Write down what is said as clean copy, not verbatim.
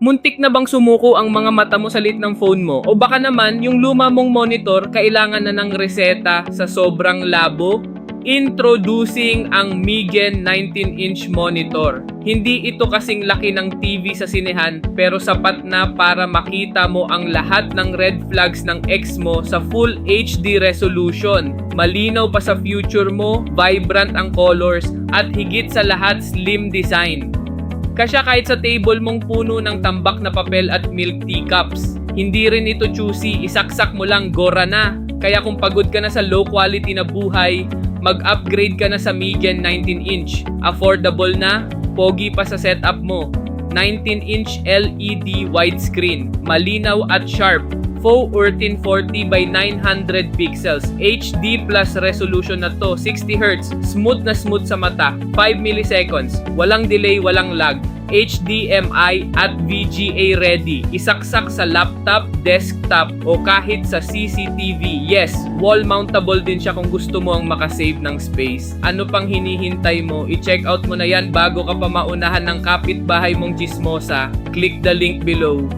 Muntik na bang sumuko ang mga mata mo sa lit ng phone mo? O baka naman yung luma mong monitor kailangan na ng reseta sa sobrang labo? Introducing ang Migen 19-inch monitor. Hindi ito kasing laki ng TV sa sinehan pero sapat na para makita mo ang lahat ng red flags ng ex mo sa full HD resolution. Malinaw pa sa future mo, vibrant ang colors at higit sa lahat slim design. Kasya kahit sa table mong puno ng tambak na papel at milk teacups. Hindi rin ito choosy, isaksak mo lang, gora na. Kaya kung pagod ka na sa low quality na buhay, mag-upgrade ka na sa Migen 19-inch. Affordable na, pogi pa sa setup mo. 19-inch LED widescreen, malinaw at sharp. Faux 1340 by 900 pixels. HD plus resolution na to, 60Hz, smooth na smooth sa mata, 5 milliseconds, walang delay, walang lag. HDMI at VGA ready. Isaksak sa laptop, desktop o kahit sa CCTV. Yes, wall mountable din siya kung gusto mo ang makasave ng space. Ano pang hinihintay mo? I-check out mo na yan bago ka pa maunahan ng kapitbahay mong chismosa. Click the link below.